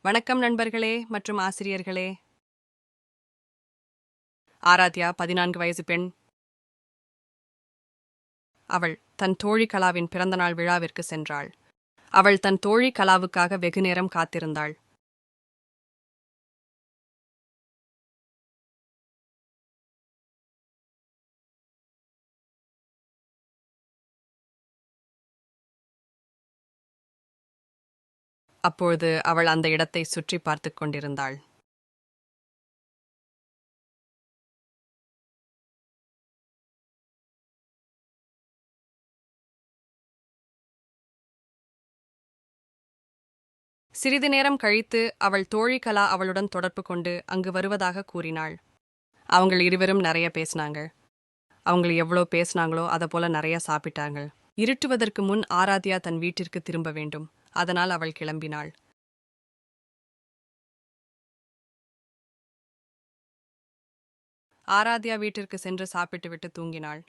வணக்கம் நண்பர்களே மற்றும் ஆசிரியர்களே. ஆராத்யா 14 வயசு பெண். அவள் தன் தோழி கலாவின் பிறந்தநாள் விழாவிற்கு சென்றாள். அவள் தன் தோழி கலாவுக்காக வெகுநேரம் காத்திருந்தாள். அப்பொழுது அவள் அந்த இடத்தை சுற்றி பார்த்துக் கொண்டிருந்தாள். சிறிது நேரம் கழித்து அவள் தோழி கலா அவளுடன் தொடர்பு கொண்டு அங்கு வருவதாக கூறினாள். அவங்க இருவரும் நிறைய பேசினாங்க. அவங்க எவ்வளோ பேசினாங்களோ அதை போல நிறைய சாப்பிட்டாங்க. இருட்டுவதற்கு முன் ஆராத்யா தன் வீட்டிற்கு திரும்ப வேண்டும். அதனால் அவள் கிளம்பினாள். ஆராத்யா வீட்டிற்கு சென்று சாப்பிட்டுவிட்டு தூங்கினாள்.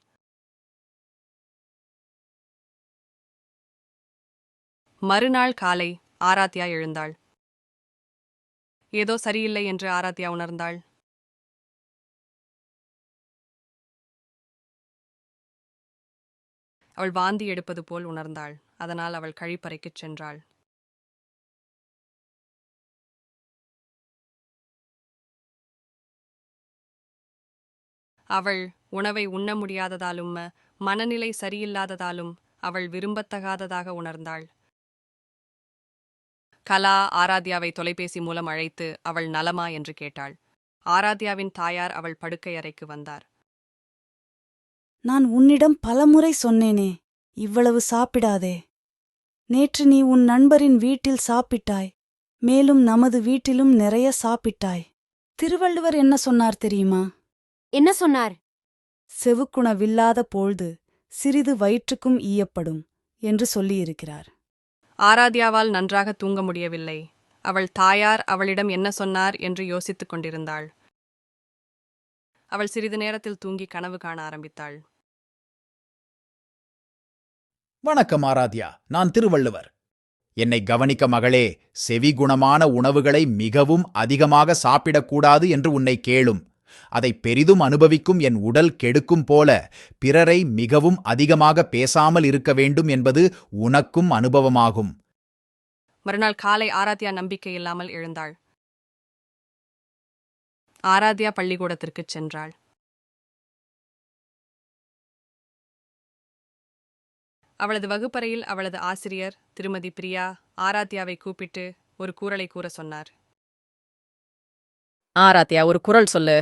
மறுநாள் காலை ஆராத்யா எழுந்தாள். ஏதோ சரியில்லை என்று ஆராத்யா உணர்ந்தாள். அவள் வாந்தி எடுப்பது போல் உணர்ந்தாள். அதனால் அவள் கழிப்பறைக்குச் சென்றாள். அவள் உணவை உண்ண முடியாததாலும் மனநிலை சரியில்லாததாலும் அவள் விரும்பத்தகாததாக உணர்ந்தாள். கலா ஆராத்யாவை தொலைபேசி மூலம் அழைத்து அவள் நலமா என்று கேட்டாள். ஆராத்யாவின் தாயார் அவள் படுக்கை அறைக்கு வந்தார். நான் உன்னிடம் பலமுறை சொன்னேனே, இவ்வளவு சாப்பிடாதே. நேற்று நீ உன் நண்பரின் வீட்டில் சாப்பிட்டாய். மேலும் நமது வீட்டிலும் நிறைய சாப்பிட்டாய். திருவள்ளுவர் என்ன சொன்னார் தெரியுமா? என்ன சொன்னார்? செவுக்குணவில்லாத பொழுது சிறிது வயிற்றுக்கும் ஈயப்படும் என்று சொல்லியிருக்கிறார். ஆராத்யாவால் நன்றாக தூங்க முடியவில்லை. அவள் தாயார் அவளிடம் என்ன சொன்னார் என்று யோசித்துக் கொண்டிருந்தாள். அவள் சிறிது நேரத்தில் தூங்கி கனவு காண ஆரம்பித்தாள். வணக்கம் ஆராத்யா, நான் திருவள்ளுவர். என்னை கவனிக்க மகளே, செவிகுணமான உணவுகளை மிகவும் அதிகமாக சாப்பிடக்கூடாது என்று உன்னை கேளும். அதை பெரிதும் அனுபவிக்கும் என் உடல் கெடுக்கும் போல பிறரை மிகவும் அதிகமாக பேசாமல் இருக்க வேண்டும் என்பது உனக்கும் அனுபவமாகும். மறுநாள் காலை ஆராத்யா நம்பிக்கை இல்லாமல் எழுந்தாள். ஆராத்யா பள்ளிக்கூடத்திற்குச் சென்றாள். அவளது வகுப்பறையில் அவளது ஆசிரியர் திருமதி பிரியா ஆராத்யாவை கூப்பிட்டு ஒரு கூறலை கூற சொன்னார். ஆராத்யா, ஒரு குறள் சொல்லு.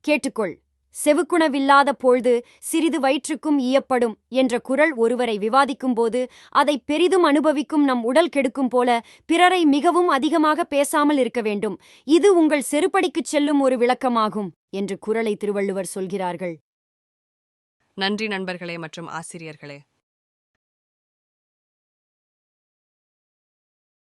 கேட்டுக்கொள். செவுக்குணவில்லாத பொழுது சிறிது வயிற்றுக்கும் ஈயப்படும் என்ற குறள் ஒருவரை விவாதிக்கும்போது அதை பெரிதும் அனுபவிக்கும் நம் உடல் கெடுக்கும் போல பிறரை மிகவும் அதிகமாக பேசாமல் இருக்க வேண்டும். இது உங்கள் செருப்படிக்குச் செல்லும் ஒரு விளக்கமாகும் என்று குறளை திருவள்ளுவர் சொல்கிறார்கள். நன்றி நண்பர்களே மற்றும் ஆசிரியர்களே.